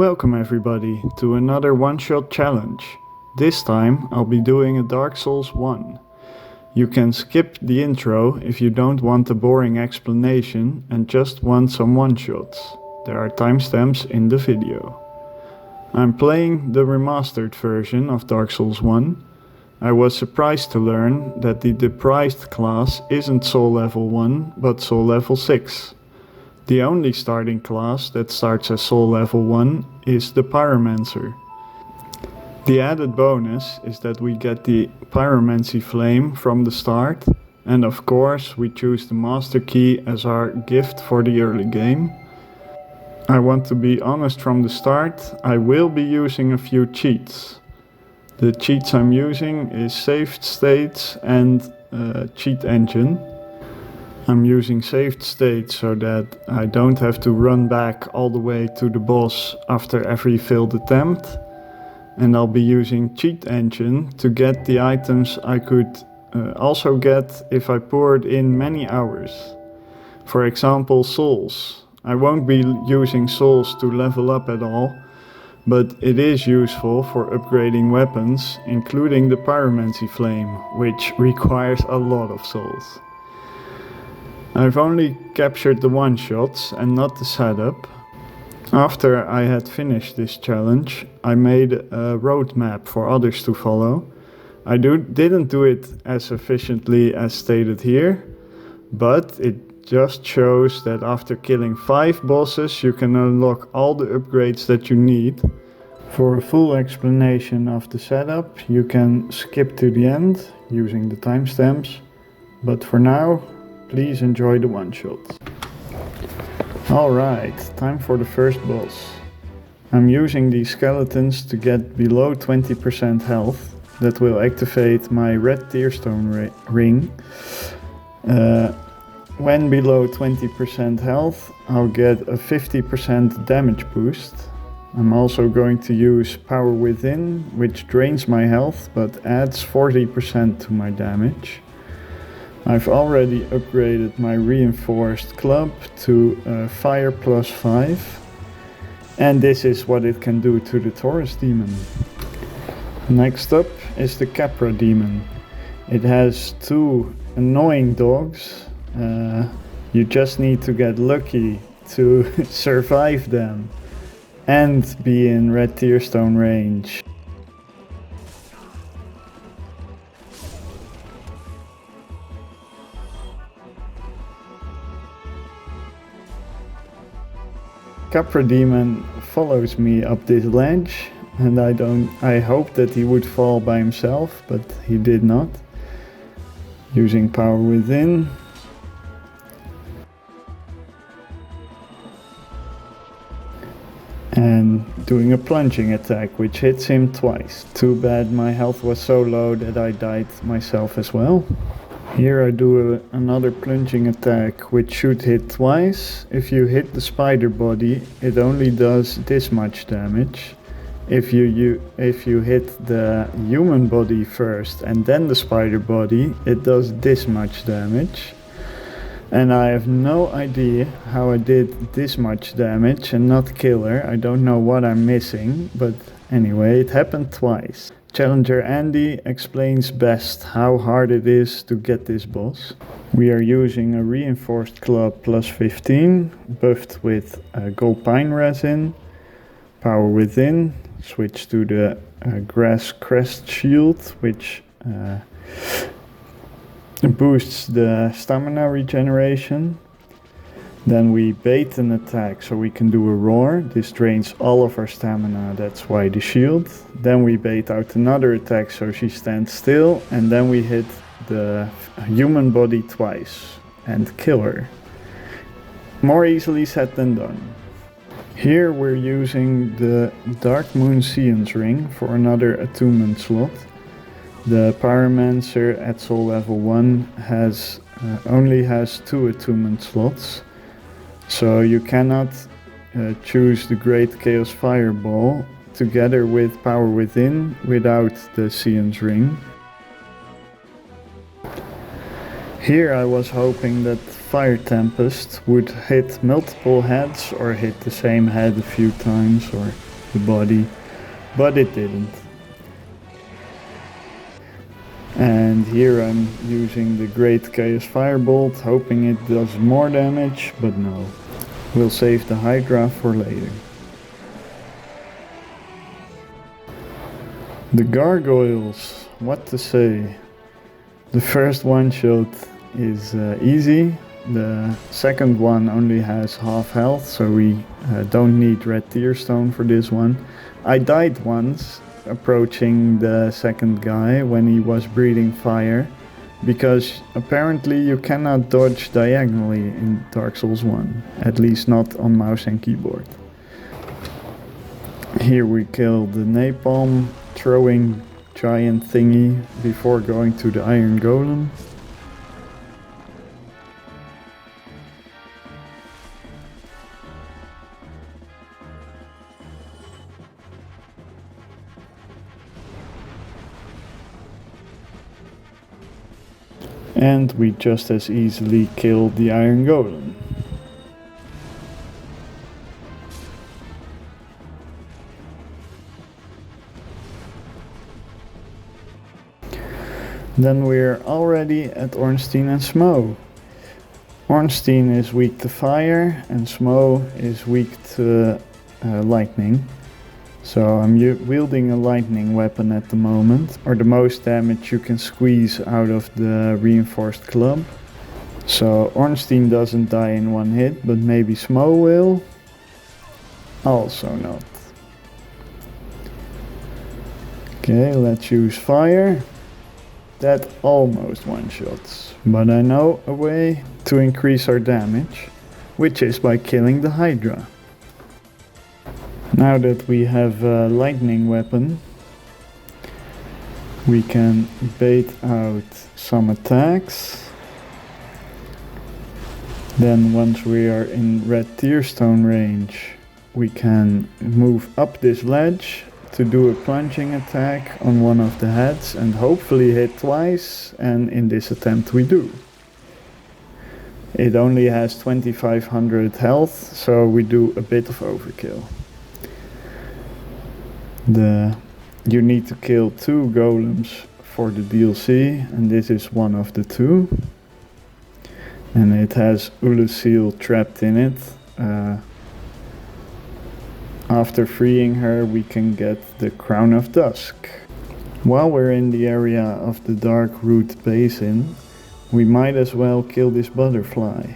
Welcome everybody to another one-shot challenge. This time I'll be doing a Dark Souls 1. You can skip the intro if you don't want a boring explanation and just want some one-shots. There are timestamps in the video. I'm playing the remastered version of Dark Souls 1. I was surprised to learn that the deprived class isn't soul level 1 but soul level 6. The only starting class that starts as soul level 1 is the Pyromancer. The added bonus is that we get the Pyromancy Flame from the start, and of course we choose the Master Key as our gift for the early game. I want to be honest from the start, I will be using a few cheats. The cheats I'm using is saved states and cheat engine. I'm using saved states so that I don't have to run back all the way to the boss after every failed attempt. And I'll be using cheat engine to get the items I could also get if I poured in many hours. For example, souls. I won't be using souls to level up at all, but it is useful for upgrading weapons, including the Pyromancy Flame, which requires a lot of souls. I've only captured the one-shots and not the setup. After I had finished this challenge, I made a roadmap for others to follow. I didn't do it as efficiently as stated here, but it just shows that after killing 5 bosses you can unlock all the upgrades that you need. For a full explanation of the setup you can skip to the end using the timestamps, but for now please enjoy the one-shots. Alright, time for the first boss. I'm using these skeletons to get below 20% health. That will activate my red tearstone ring. When below 20% health, I'll get a 50% damage boost. I'm also going to use Power Within, which drains my health but adds 40% to my damage. I've already upgraded my reinforced club to fire +5, and this is what it can do to the Taurus Demon. Next up is the Capra Demon. It has 2 annoying dogs. You just need to get lucky to survive them and be in red tearstone range. Capra Demon follows me up this ledge, and I hope that he would fall by himself, but he did not. Using Power Within. And doing a plunging attack, which hits him twice. Too bad my health was so low that I died myself as well. Here I do another plunging attack, which should hit twice. If you hit the spider body, it only does this much damage. If you hit the human body first and then the spider body, it does this much damage. And I have no idea how I did this much damage and not kill her. I don't know what I'm missing, but anyway, it happened twice. Challenger Andy explains best how hard it is to get this boss. We are using a reinforced club +15, buffed with gold pine resin, Power Within, switch to the grass crest shield, which boosts the stamina regeneration. Then we bait an attack so we can do a roar. This drains all of our stamina, that's why the shield. Then we bait out another attack so she stands still, and then we hit the human body twice and kill her. More easily said than done. Here we're using the Dark Moon Seance ring for another attunement slot. The Pyromancer at soul level 1 only has 2 attunement slots. So you cannot choose the Great Chaos Fireball together with Power Within without the Seance ring. Here I was hoping that Fire Tempest would hit multiple heads or hit the same head a few times or the body, but it didn't. And here I'm using the Great Chaos Firebolt, hoping it does more damage, but no. We'll save the Hydra for later. The Gargoyles, what to say? The first one shot is easy. The second one only has half health, so we don't need Red Tearstone for this one. I died once approaching the second guy when he was breathing fire, because apparently you cannot dodge diagonally in Dark Souls 1, at least not on mouse and keyboard. Here we kill the napalm throwing giant thingy before going to the Iron Golem. And we just as easily killed the Iron Golem. Then we're already at Ornstein and Smough. Ornstein is weak to fire and Smough is weak to lightning. So I'm wielding a lightning weapon at the moment, or the most damage you can squeeze out of the reinforced club. So Ornstein doesn't die in one hit, but maybe Smough will. Also not. Okay, let's use fire. That almost one-shots, but I know a way to increase our damage, which is by killing the Hydra. Now that we have a lightning weapon, we can bait out some attacks. Then once we are in Red Tearstone range, we can move up this ledge to do a plunging attack on one of the heads and hopefully hit twice, and in this attempt we do. It only has 2500 health, so we do a bit of overkill. You need to kill 2 golems for the DLC, and this is one of the 2. And it has Ulusil trapped in it. After freeing her, we can get the Crown of Dusk. While we're in the area of the Darkroot Basin, we might as well kill this butterfly.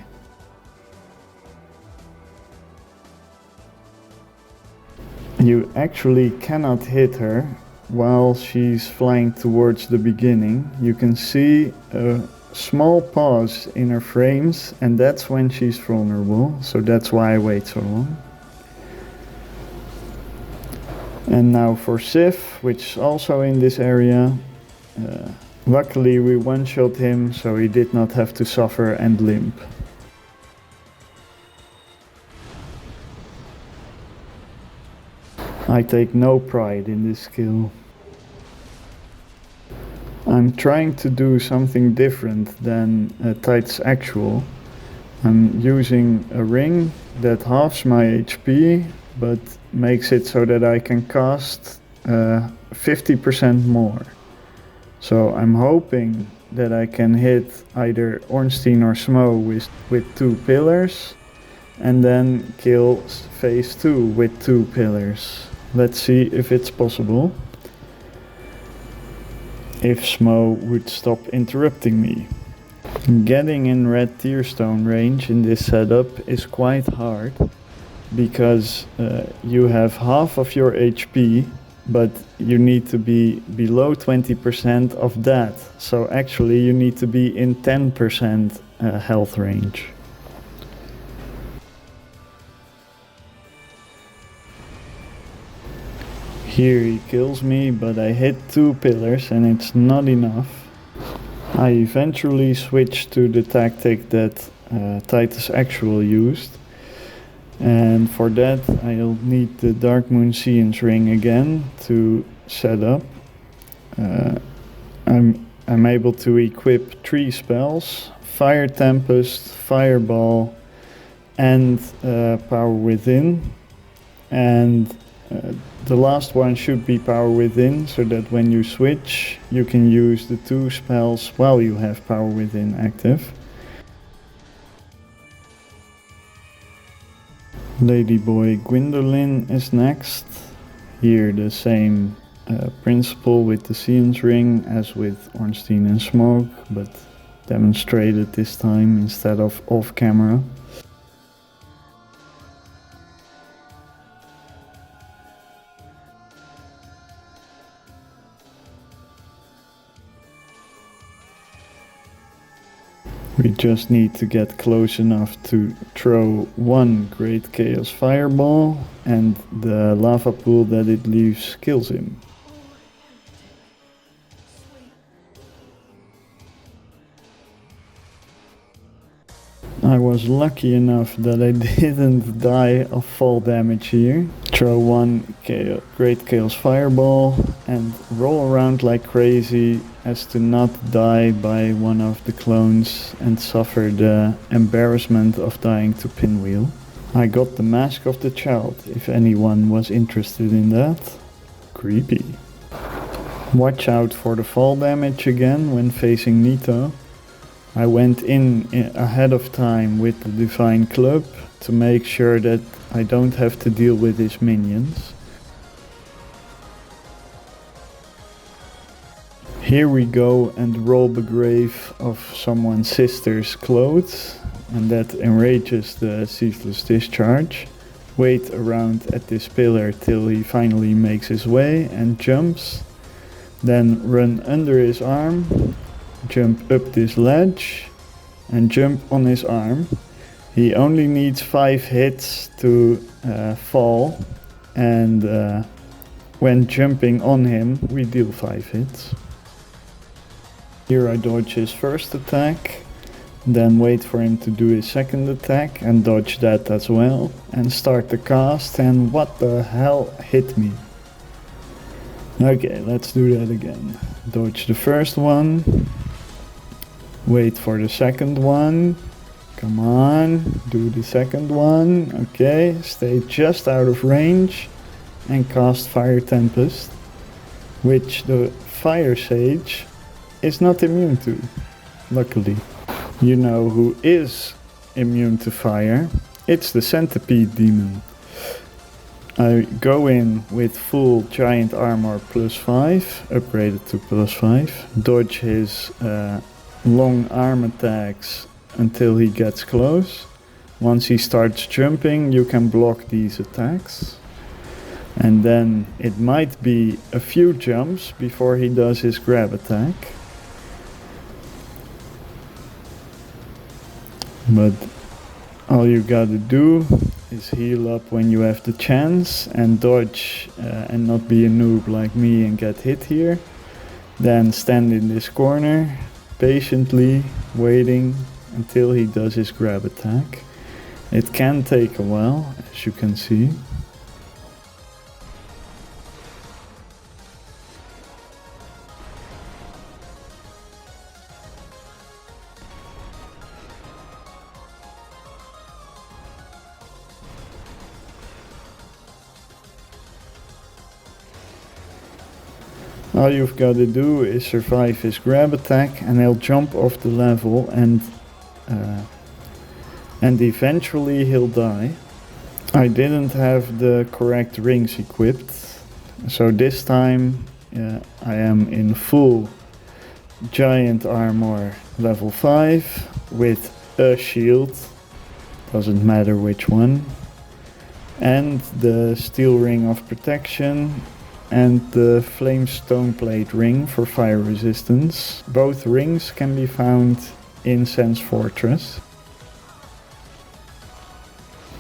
You actually cannot hit her while she's flying towards the beginning. You can see a small pause in her frames, and that's when she's vulnerable, so that's why I wait so long. And now for Sif, which is also in this area. Luckily we one-shot him, so he did not have to suffer and limp. I take no pride in this skill. I'm trying to do something different than Titus Actual. I'm using a ring that halves my HP, but makes it so that I can cast 50% more. So I'm hoping that I can hit either Ornstein or Smough with 2 pillars, and then kill phase 2 with 2 pillars. Let's see if it's possible. If Smough would stop interrupting me. Getting in Red Tearstone range in this setup is quite hard, because you have half of your HP, but you need to be below 20% of that. So actually you need to be in 10% health range. Here he kills me, but I hit 2 pillars and it's not enough. I eventually switched to the tactic that Titus Actual used. And for that I'll need the Dark Moon Seance ring again to set up. I'm able to equip 3 spells: Fire Tempest, Fireball and Power Within. And The last one should be Power Within, so that when you switch, you can use the 2 spells while you have Power Within active. Ladyboy Gwyndolin is next. Here the same principle with the Seance Ring as with Ornstein and Smough, but demonstrated this time instead of off camera. We just need to get close enough to throw 1 Great Chaos Fireball, and the lava pool that it leaves kills him. I was lucky enough that I didn't die of fall damage here. Throw 1 Great Chaos Fireball and roll around like crazy as to not die by one of the clones and suffer the embarrassment of dying to Pinwheel. I got the Mask of the Child, if anyone was interested in that. Creepy. Watch out for the fall damage again when facing Nito. I went in ahead of time with the Divine Club to make sure that I don't have to deal with his minions. Here we go and roll the grave of someone's sister's clothes, and that enrages the Ceaseless Discharge. Wait around at this pillar till he finally makes his way and jumps. Then run under his arm, jump up this ledge and jump on his arm. He only needs 5 hits to fall, and when jumping on him we deal 5 hits. Here I dodge his first attack, then wait for him to do his second attack and dodge that as well, and start the cast, and what the hell hit me? Okay, let's do that again. Dodge the first one, wait for the second one, come on, do the second one, okay, stay just out of range and cast Fire Tempest, which the Firesage is not immune to, luckily. You know who is immune to fire? It's the Centipede Demon. I go in with full giant armor +5, upgraded to +5, dodge his long arm attacks until he gets close. Once he starts jumping, you can block these attacks. And then it might be a few jumps before he does his grab attack. But all you gotta do is heal up when you have the chance and dodge and not be a noob like me and get hit here. Then stand in this corner, patiently waiting until he does his grab attack. It can take a while, as you can see. All you've got to do is survive his grab attack and he'll jump off the level and eventually he'll die. I didn't have the correct rings equipped, so this time I am in full giant armor level 5 with a shield, doesn't matter which one, and the steel ring of protection and the flame stone plate ring for fire resistance. Both rings can be found in Sense Fortress.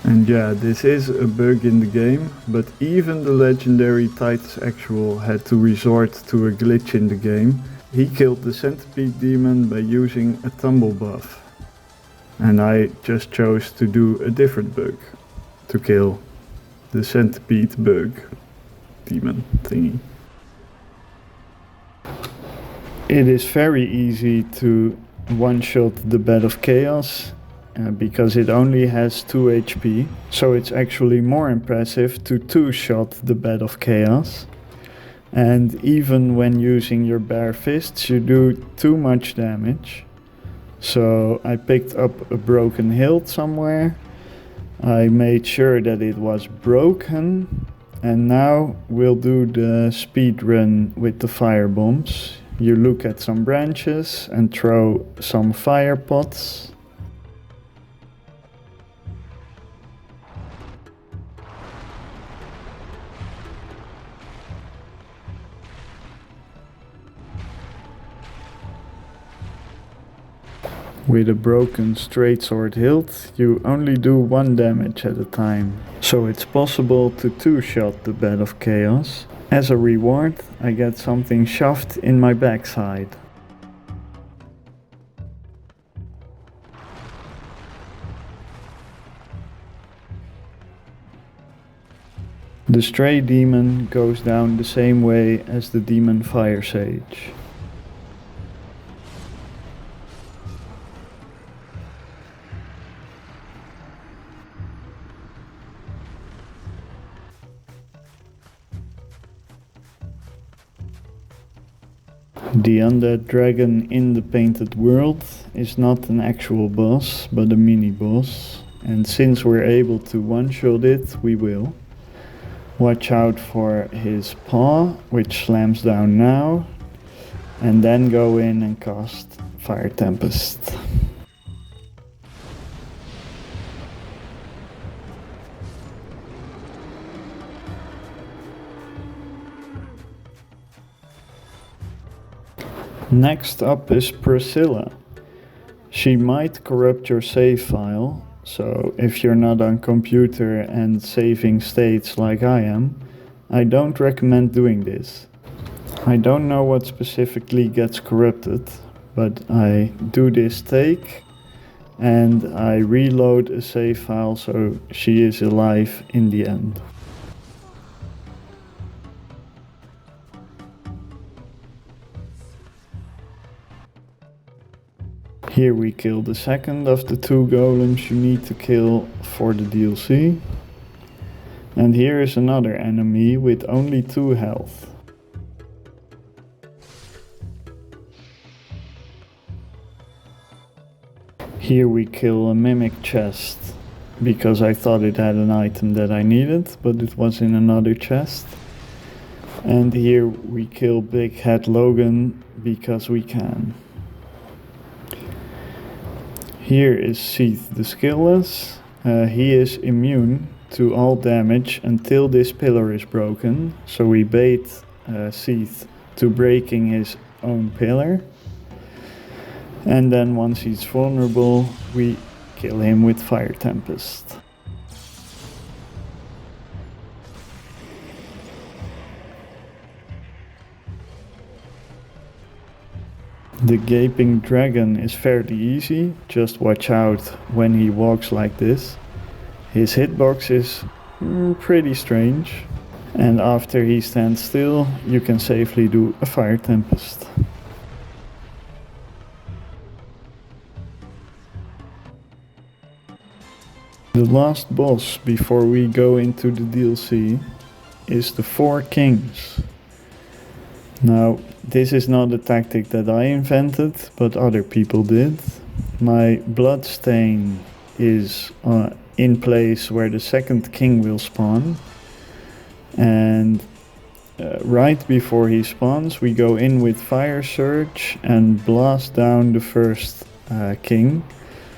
And yeah, this is a bug in the game, but even the legendary Titus Actual had to resort to a glitch in the game. He killed the Centipede Demon by using a tumble buff. And I just chose to do a different bug to kill the Centipede bug demon thingy. It is very easy to one-shot the Bed of Chaos because it only has 2 HP, so it's actually more impressive to 2-shot the Bed of Chaos. And even when using your bare fists you do too much damage. So I picked up a broken hilt somewhere, I made sure that it was broken, and now we'll do the speed run with the fire bombs. You look at some branches and throw some fire pots. With a broken straight sword hilt, you only do 1 damage at a time, so it's possible to 2-shot the Bed of Chaos. As a reward, I get something shoved in my backside. The stray demon goes down the same way as the demon Firesage. The undead dragon in the painted world is not an actual boss, but a mini-boss, and since we're able to one-shot it, we will. Watch out for his paw, which slams down now, and then go in and cast Fire Tempest. Next up is Priscilla. She might corrupt your save file, so if you're not on computer and saving states like I am, I don't recommend doing this. I don't know what specifically gets corrupted, but I do this take and I reload a save file so she is alive in the end. Here we kill the second of the 2 golems you need to kill for the DLC. And here is another enemy with only 2 health. Here we kill a mimic chest, because I thought it had an item that I needed, but it was in another chest. And here we kill Big Head Logan, because we can. Here is Seath the Scaleless. He is immune to all damage until this pillar is broken, so we bait Seath to breaking his own pillar. And then once he's vulnerable, we kill him with Fire Tempest. The Gaping Dragon is fairly easy, just watch out when he walks like this. His hitbox is pretty strange, and after he stands still, you can safely do a Fire Tempest. The last boss before we go into the DLC is the 4 Kings. Now, this is not a tactic that I invented, but other people did. My bloodstain is in place where the second king will spawn. And right before he spawns, we go in with Fire Surge and blast down the first king.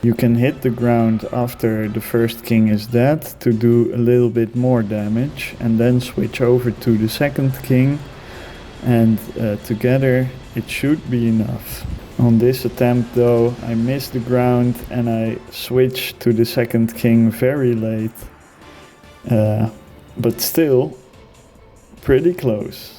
You can hit the ground after the first king is dead to do a little bit more damage, and then switch over to the second king. And together it should be enough. On this attempt though, I missed the ground and I switched to the second king very late. But still, pretty close.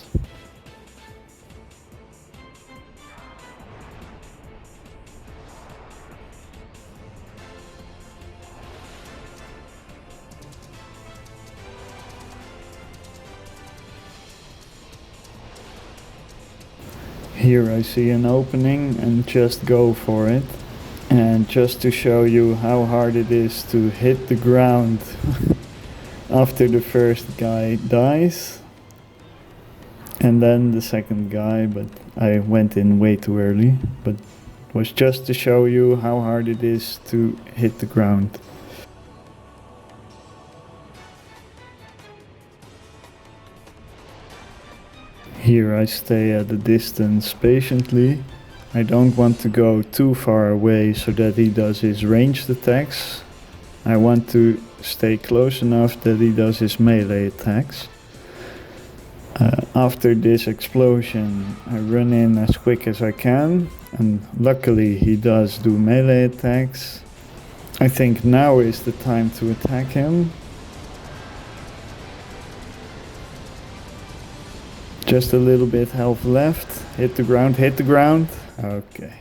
Here I see an opening and just go for it. And just to show you how hard it is to hit the ground after the first guy dies, and then the second guy, but I went in way too early, but it was just to show you how hard it is to hit the ground. Here I stay at a distance patiently. I don't want to go too far away so that he does his ranged attacks. I want to stay close enough that he does his melee attacks. After this explosion, I run in as quick as I can, and luckily he does do melee attacks. I think now is the time to attack him. Just a little bit health left. Hit the ground, hit the ground. Okay.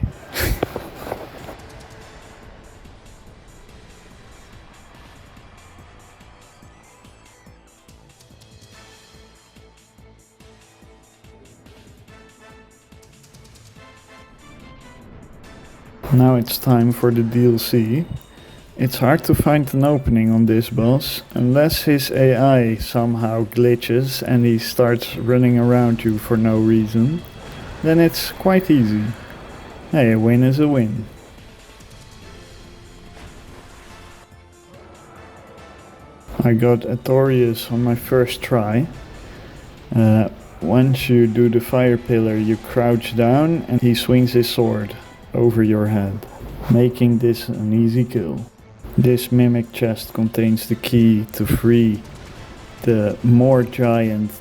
Now it's time for the DLC. It's hard to find an opening on this boss, unless his AI somehow glitches and he starts running around you for no reason. Then it's quite easy. Hey, a win is a win. I got Artorias on my first try. Once you do the fire pillar, you crouch down and he swings his sword over your head, making this an easy kill. This mimic chest contains the key to free the more giant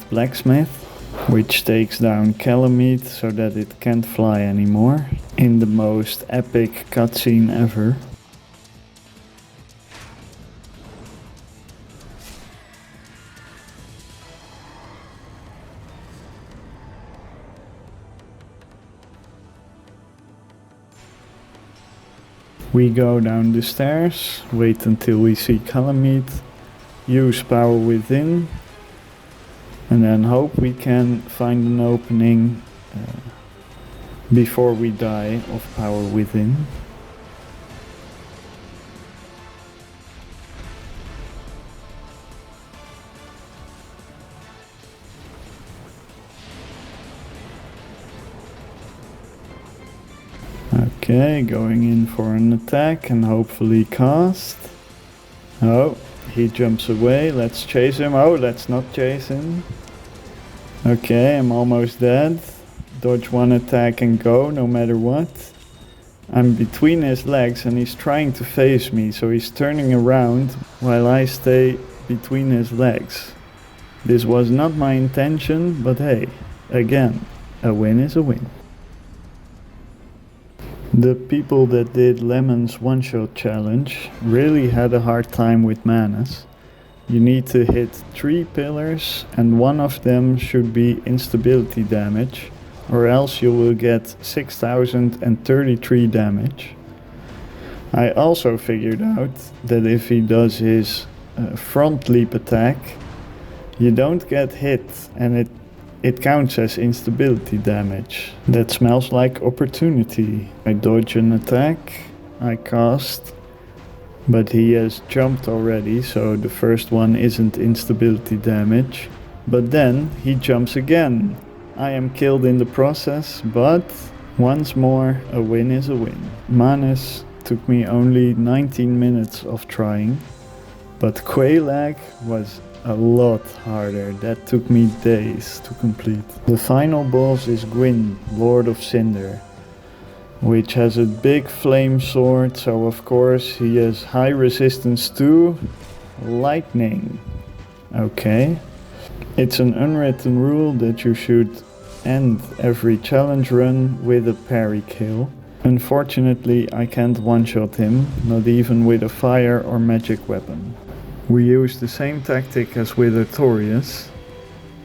blacksmith, which takes down Kalameet so that it can't fly anymore, in the most epic cutscene ever. We go down the stairs, wait until we see Kalameet, use power within, and then hope we can find an opening before we die of power within. Okay, going in for an attack and hopefully cast. Oh, he jumps away. Let's chase him. Oh, let's not chase him. Okay, I'm almost dead. Dodge one attack and go, no matter what. I'm between his legs and he's trying to face me, so he's turning around while I stay between his legs. This was not my intention, but hey, again, a win is a win. The people that did Lemon's one-shot challenge really had a hard time with Manus. You need to hit 3 pillars and one of them should be instability damage, or else you will get 6033 damage. I also figured out that if he does his front leap attack, you don't get hit and it counts as instability damage. That smells like opportunity. I dodge an attack, I cast, but he has jumped already, so the first one isn't instability damage. But then he jumps again. I am killed in the process, but once more a win is a win. Manus took me only 19 minutes of trying, but Quelaag was a lot harder. That took me days to complete. The final boss is Gwyn, Lord of Cinder, which has a big flame sword, so of course he has high resistance to lightning. Okay. It's an unwritten rule that you should end every challenge run with a parry kill. Unfortunately, I can't one-shot him, not even with a fire or magic weapon. We use the same tactic as with Artorias.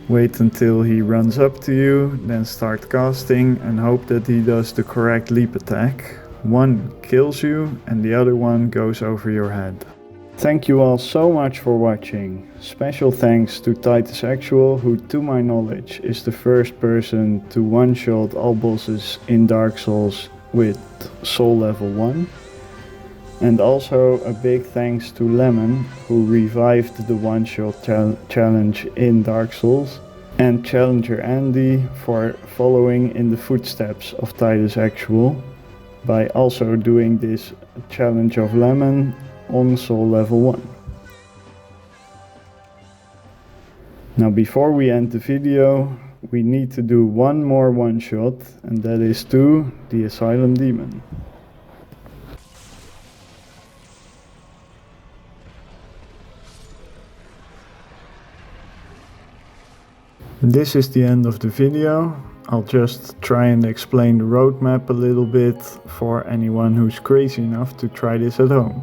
Wait until he runs up to you, then start casting and hope that he does the correct leap attack. One kills you and the other one goes over your head. Thank you all so much for watching. Special thanks to Titus Actual, who to my knowledge is the first person to one-shot all bosses in Dark Souls with Soul level 1. And also a big thanks to Lemon, who revived the one-shot challenge in Dark Souls, and Challenger Andy for following in the footsteps of Titus Actual by also doing this challenge of Lemon on Soul level 1. Now before we end the video, we need to do one more one-shot, and that is to the Asylum Demon. This is the end of the video. I'll just try and explain the roadmap a little bit for anyone who's crazy enough to try this at home.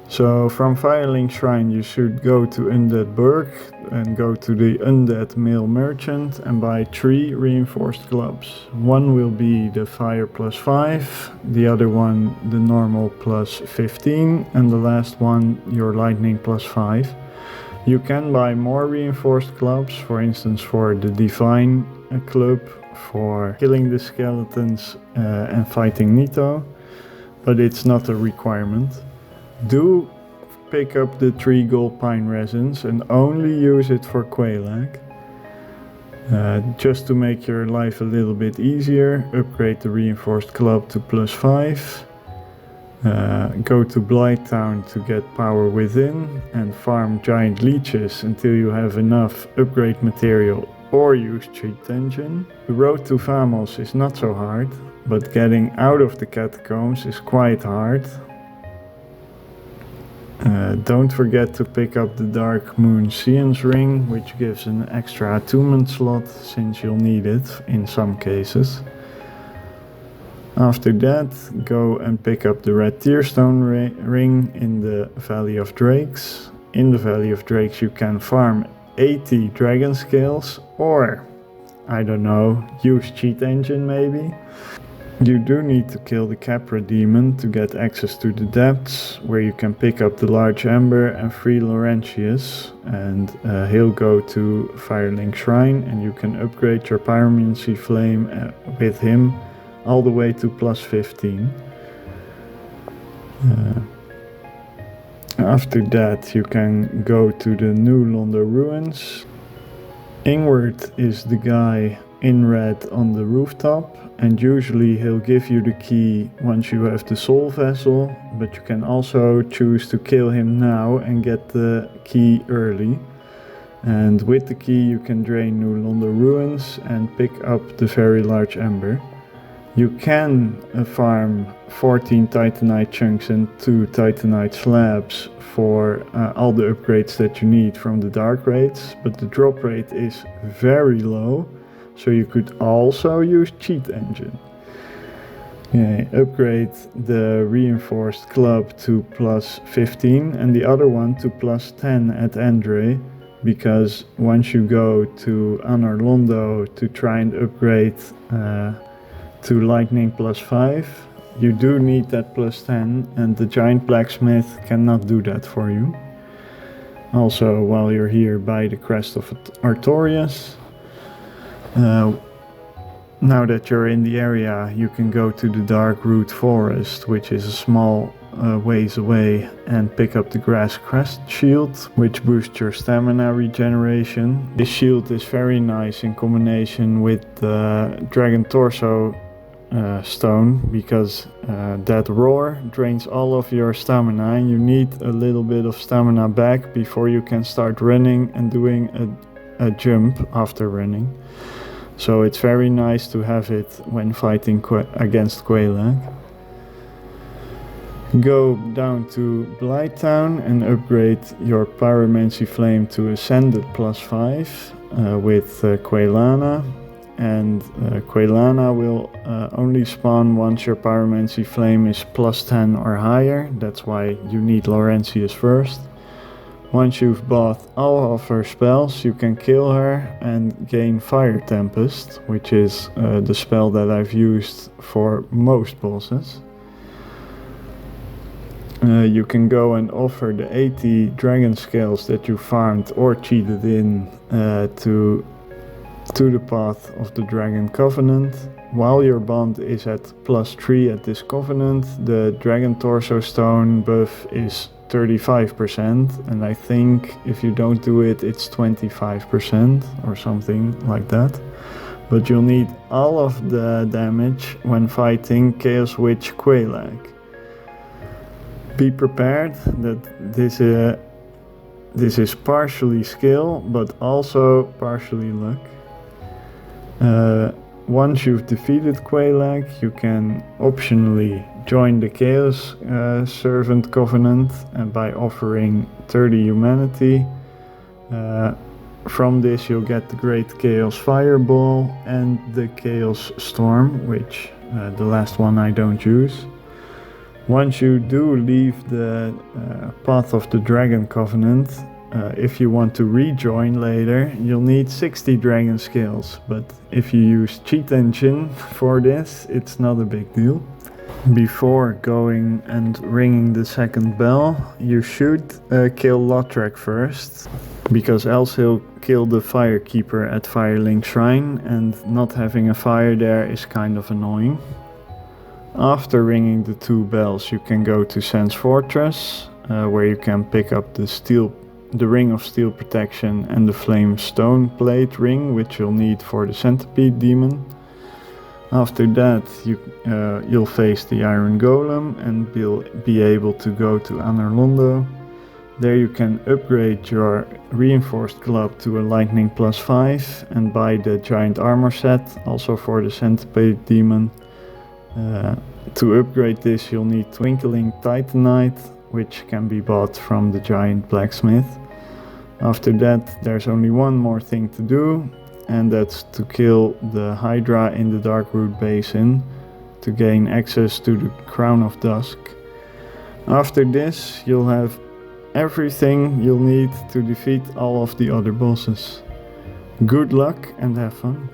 So from Firelink Shrine you should go to Undead Burg and go to the Undead Male Merchant and buy 3 reinforced gloves. One will be the Fire +5, the other one the normal +15, and the last one your Lightning +5. You can buy more reinforced gloves, for instance for the Divine Club, for killing the skeletons and fighting Nito, but it's not a requirement. Do pick up the 3 gold pine resins and only use it for Quelaag. Just to make your life a little bit easier, upgrade the reinforced club to +5. Go to Blighttown to get power within and farm giant leeches until you have enough upgrade material or use cheat engine. The road to Famos is not so hard, but getting out of the catacombs is quite hard. Don't forget to pick up the Dark Moon Seance Ring, which gives an extra attunement slot since you'll need it in some cases. After that, go and pick up the Red Tearstone ring in the Valley of Drakes. In the Valley of Drakes you can farm 80 dragon scales, or, I don't know, use cheat engine maybe. You do need to kill the Capra Demon to get access to the depths, where you can pick up the Large Ember and free Laurentius, and he'll go to Firelink Shrine and you can upgrade your Pyromancy Flame with him all the way to +15. After that you can go to the New Londo Ruins. Ingward is the guy in red on the rooftop, and usually he'll give you the key once you have the soul vessel, but you can also choose to kill him now and get the key early. And with the key you can drain New Londo Ruins and pick up the very large ember. You can farm 14 Titanite chunks and 2 Titanite slabs for all the upgrades that you need from the Dark Raids, but the drop rate is very low, so you could also use cheat engine. Upgrade the reinforced club to +15 and the other one to +10 at Andre, because once you go to Anor Londo to try and upgrade to Lightning +5, you do need that +10, and the Giant Blacksmith cannot do that for you. Also, while you're here, buy the Crest of Artorias. Now that you're in the area, you can go to the Darkroot Forest, which is a small ways away, and pick up the Grass Crest Shield, which boosts your stamina regeneration. This shield is very nice in combination with the Dragon Torso stone, because that roar drains all of your stamina and you need a little bit of stamina back before you can start running and doing a jump after running. So it's very nice to have it when fighting against Quelaag. Go down to Blighttown and upgrade your Pyromancy Flame to Ascended +5 with Quelana. And Quelana will only spawn once your Pyromancy Flame is +10 or higher. That's why you need Laurentius first. Once you've bought all of her spells, you can kill her and gain Fire Tempest, which is the spell that I've used for most bosses. You can go and offer the 80 dragon scales that you farmed or cheated in to to the path of the Dragon Covenant. While your bond is at +3 at this covenant, the Dragon Torso Stone buff is 35%, and I think if you don't do it, it's 25% or something like that. But you'll need all of the damage when fighting Chaos Witch Quelaag. Be prepared that this is partially skill, but also partially luck. Once you've defeated Quelaag, you can optionally join the Chaos Servant Covenant by offering 30 humanity. From this you'll get the Great Chaos Fireball and the Chaos Storm, which the last one I don't use. Once you do leave the path of the Dragon Covenant, if you want to rejoin later, you'll need 60 dragon scales, but if you use Cheat Engine for this, it's not a big deal. Before going and ringing the second bell, you should kill Lothrak first, because else he'll kill the Firekeeper at Firelink Shrine, and not having a fire there is kind of annoying. After ringing the 2 bells, you can go to Sen's Fortress, where you can pick up the Ring of Steel Protection and the Flame Stone Plate ring, which you'll need for the Centipede Demon. After that, you'll face the Iron Golem and be able to go to Anorlondo. There you can upgrade your Reinforced Club to a Lightning +5 and buy the Giant Armor set, also for the Centipede Demon. To upgrade this, you'll need Twinkling Titanite, which can be bought from the Giant Blacksmith. After that, there's only one more thing to do, and that's to kill the Hydra in the Darkroot Basin to gain access to the Crown of Dusk. After this, you'll have everything you'll need to defeat all of the other bosses. Good luck and have fun.